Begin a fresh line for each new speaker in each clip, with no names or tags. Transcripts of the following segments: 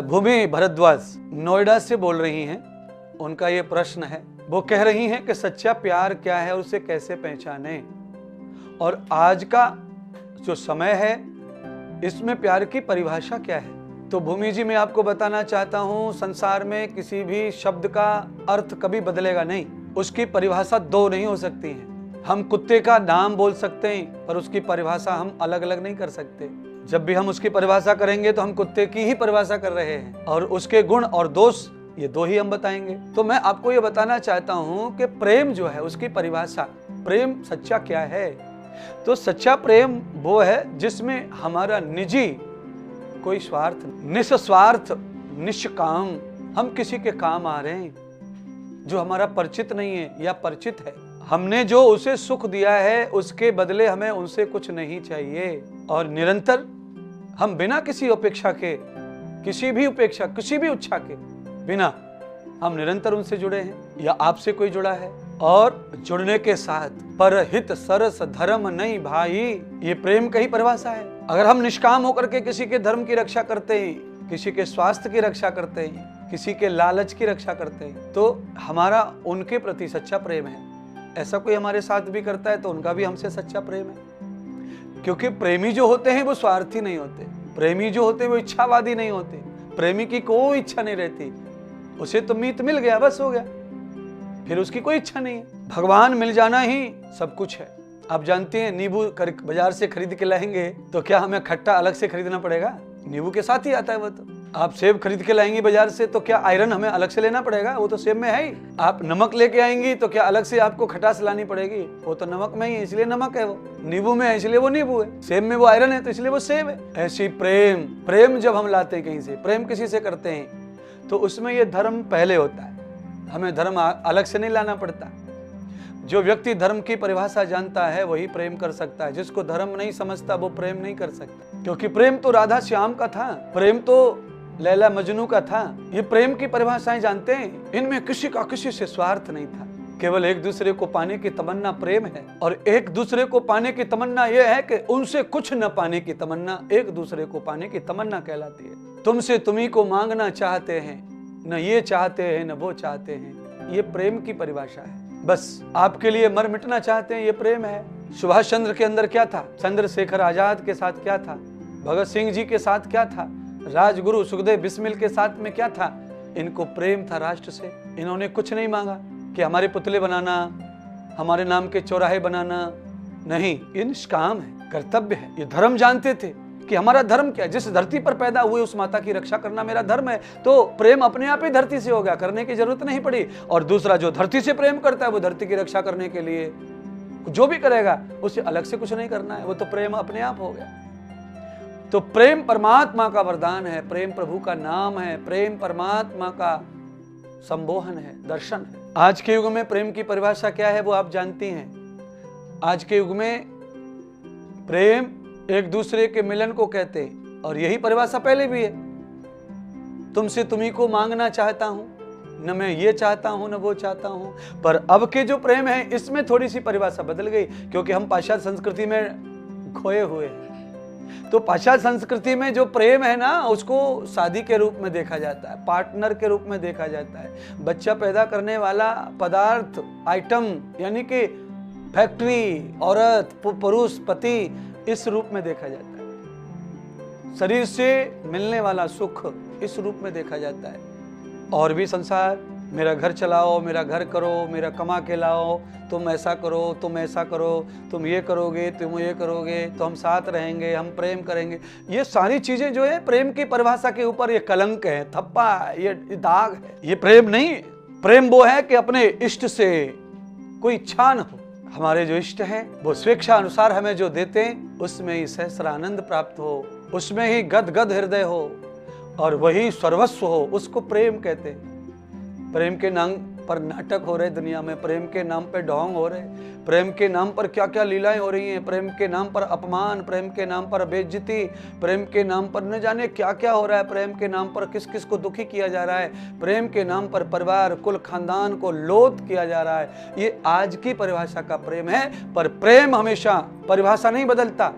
भूमि भारद्वाज नोएडा से बोल रही हैं। उनका ये प्रश्न है, वो कह रही हैं कि सच्चा प्यार क्या है और उसे कैसे पहचाने, और आज का जो समय है इसमें प्यार की परिभाषा क्या है। तो भूमि जी, मैं आपको बताना चाहता हूं, संसार में किसी भी शब्द का अर्थ कभी बदलेगा नहीं, उसकी परिभाषा दो नहीं हो सकती है। हम कुत्ते का नाम बोल सकते हैं पर उसकी परिभाषा हम अलग अलग नहीं कर सकते। जब भी हम उसकी परिभाषा करेंगे तो हम कुत्ते की ही परिभाषा कर रहे हैं, और उसके गुण और दोष ये दो ही हम बताएंगे। तो मैं आपको ये बताना चाहता हूं कि प्रेम जो है उसकी परिभाषा, प्रेम सच्चा क्या है। तो सच्चा प्रेम वो है जिसमें हमारा निजी कोई स्वार्थ, निस्वार्थ निष्काम, हम किसी के काम आ रहे हैं, जो हमारा परिचित नहीं है या परिचित है, हमने जो उसे सुख दिया है उसके बदले हमें उनसे कुछ नहीं चाहिए, और निरंतर हम बिना किसी अपेक्षा के, किसी भी इच्छा के बिना हम निरंतर उनसे जुड़े हैं, या आपसे कोई जुड़ा है, और जुड़ने के साथ परहित सरस धर्म नहीं भाई, ये प्रेम का ही परिभाषा है। अगर हम निष्काम होकर के किसी के धर्म की रक्षा करते हैं, किसी के स्वास्थ्य की रक्षा करते हैं, किसी के लालच की रक्षा करते हैं, तो हमारा उनके प्रति सच्चा प्रेम है। ऐसा कोई हमारे साथ भी करता है तो उनका भी हमसे सच्चा प्रेम है। क्योंकि प्रेमी जो होते हैं वो स्वार्थी नहीं होते, प्रेमी जो होते हैं वो इच्छावादी नहीं होते, प्रेमी की कोई इच्छा नहीं रहती, उसे तो मीत मिल गया बस हो गया, फिर उसकी कोई इच्छा नहीं है। भगवान मिल जाना ही सब कुछ है। आप जानते हैं, नींबू बाजार से खरीद के लाएंगे तो क्या हमें खट्टा अलग से खरीदना पड़ेगा? नींबू के साथ ही आता है वो तो। आप सेब खरीद के लाएंगे बाजार से तो क्या आयरन हमें अलग से लेना पड़ेगा? वो तो सेब में है ही। आप नमक लेके आएंगी तो क्या अलग से आपको खटास लानी पड़ेगी? वो तो नमक में ही है इसलिए नमक है, वो नींबू में है इसलिए वो नींबू है, सेब में वो आयरन है तो इसलिए वो सेब है। ऐसी प्रेम जब हम लाते हैं कहीं से, प्रेम किसी से करते हैं तो उसमें ये धर्म पहले होता है, हमें धर्म अलग से नहीं लाना पड़ता। जो व्यक्ति धर्म की परिभाषा जानता है वही प्रेम कर सकता है, जिसको धर्म नहीं समझता वो प्रेम नहीं कर सकता। क्योंकि प्रेम तो राधा श्याम का था, प्रेम तो लैला मजनू का था। ये प्रेम की परिभाषाएं जानते हैं, इनमें किसी का किसी से स्वार्थ नहीं था, केवल एक दूसरे को पाने की तमन्ना प्रेम है। और एक दूसरे को पाने की तमन्ना यह है कि उनसे कुछ न पाने की तमन्ना एक दूसरे को पाने की तमन्ना कहलाती है। तुमसे तुम्ही को मांगना चाहते हैं, न ये चाहते हैं न वो चाहते हैं, ये प्रेम की परिभाषा है। बस आपके लिए मर मिटना चाहते हैं, ये प्रेम है। सुभाष चंद्र के अंदर क्या था, चंद्रशेखर आजाद के साथ क्या था, भगत सिंह जी के साथ क्या था, राजगुरु सुखदेव बिस्मिल के साथ में क्या था? इनको प्रेम था राष्ट्र से। इन्होंने कुछ नहीं मांगा कि हमारे पुतले बनाना, हमारे नाम के चौराहे बनाना, नहीं, ये निष्काम है, कर्तव्य है। ये धर्म जानते थे कि हमारा धर्म क्या है, जिस धरती पर पैदा हुए उस माता की रक्षा करना मेरा धर्म है। तो प्रेम अपने आप ही धरती से हो गया, करने की जरूरत नहीं पड़ी। और दूसरा जो धरती से प्रेम करता है वो धरती की रक्षा करने के लिए जो भी करेगा उसे अलग से कुछ नहीं करना है, वो तो प्रेम अपने आप हो गया। तो प्रेम परमात्मा का वरदान है, प्रेम प्रभु का नाम है, प्रेम परमात्मा का संबोधन है, दर्शन है। आज के युग में प्रेम की परिभाषा क्या है वो आप जानती हैं। आज के युग में प्रेम एक दूसरे के मिलन को कहते हैं, और यही परिभाषा पहले भी है। तुमसे तुम्ही को मांगना चाहता हूं, न मैं ये चाहता हूं न वो चाहता हूं। पर अब के जो प्रेम है इसमें थोड़ी सी परिभाषा बदल गई, क्योंकि हम पाश्चात्य संस्कृति में खोए हुए हैं। तो पाश्चात्य संस्कृति में जो प्रेम है ना, उसको शादी के रूप में देखा जाता है, पार्टनर के रूप में देखा जाता है, बच्चा पैदा करने वाला पदार्थ, आइटम, यानी कि फैक्ट्री, औरत, पुरुष, पति, इस रूप में देखा जाता है। शरीर से मिलने वाला सुख इस रूप में देखा जाता है। और भी संसार, मेरा घर चलाओ, मेरा घर करो, मेरा कमा के लाओ, तुम ऐसा करो, तुम ऐसा करो, तुम ये करोगे, तुम ये करोगे तो हम साथ रहेंगे, हम प्रेम करेंगे। ये सारी चीजें जो है प्रेम की परिभाषा के ऊपर ये कलंक है, थप्पा है, ये दाग है। ये प्रेम नहीं है। प्रेम वो है कि अपने इष्ट से कोई इच्छा न हो, हमारे जो इष्ट हैं वो स्वेच्छा अनुसार हमें जो देते हैं उसमें ही सहस्रानंद प्राप्त हो, उसमें ही गद गद हृदय हो और वही सर्वस्व हो, उसको प्रेम कहते हैं। प्रेम के नाम पर नाटक हो रहे दुनिया में, प्रेम के नाम पे ढोंग हो रहे, प्रेम के नाम पर क्या क्या लीलाएं हो रही हैं, प्रेम के नाम पर अपमान, प्रेम के नाम पर बेइज्जती, प्रेम के नाम पर न जाने क्या क्या हो रहा है, प्रेम के नाम पर किस किस को दुखी किया जा रहा है, प्रेम के नाम पर परिवार, कुल खानदान को लोथ किया जा रहा है। ये आज की परिभाषा का प्रेम है। पर प्रेम हमेशा परिभाषा नहीं बदलता।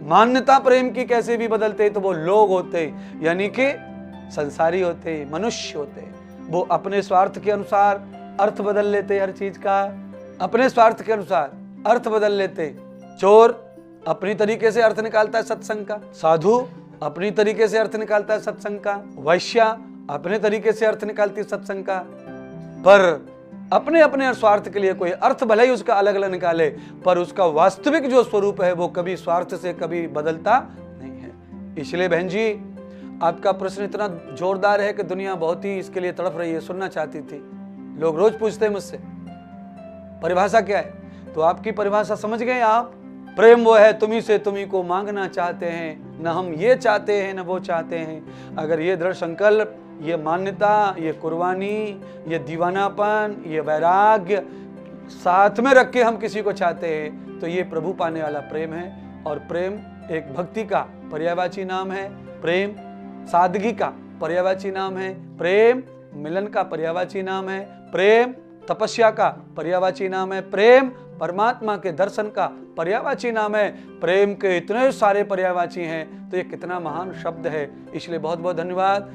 मान्यता प्रेम की कैसे भी बदलते तो वो लोग होते, यानी कि संसारी होते, मनुष्य होते, वो अपने स्वार्थ के अनुसार अर्थ बदल लेते, हर चीज का अपने स्वार्थ के अनुसार अर्थ बदल लेते। चोर अपनी तरीके से अर्थ निकालता है सत्संग का, साधु अपनी तरीके से अर्थ निकालता है सत्संग का, वैश्या अपने तरीके से अर्थ निकालती है सत्संग का। पर अपने अपने स्वार्थ के लिए कोई अर्थ भले ही उसका अलग अलग निकाले, पर उसका वास्तविक जो स्वरूप है वो कभी स्वार्थ से कभी बदलता नहीं है। इसलिए बहन जी, आपका प्रश्न इतना जोरदार है कि दुनिया बहुत ही इसके लिए तड़प रही है, सुनना चाहती थी। लोग रोज पूछते हैं मुझसे परिभाषा क्या है, तो आपकी परिभाषा समझ गए आप। प्रेम वो है तुम्ही से तुम्ही को मांगना चाहते हैं, न हम ये चाहते हैं न वो चाहते हैं। अगर ये दृढ़ संकल्प, ये मान्यता, ये कुर्बानी, ये दीवानापन, ये वैराग्य साथ में रख के हम किसी को चाहते हैं, तो ये प्रभु पाने वाला प्रेम है। और प्रेम एक भक्ति का पर्यायवाची नाम है, प्रेम सादगी का पर्यायवाची नाम है, प्रेम मिलन का पर्यायवाची नाम है, प्रेम तपस्या का पर्यायवाची नाम है, प्रेम परमात्मा के दर्शन का पर्यायवाची नाम है। प्रेम के इतने सारे पर्यायवाची हैं, तो ये कितना महान शब्द है। इसलिए बहुत बहुत धन्यवाद।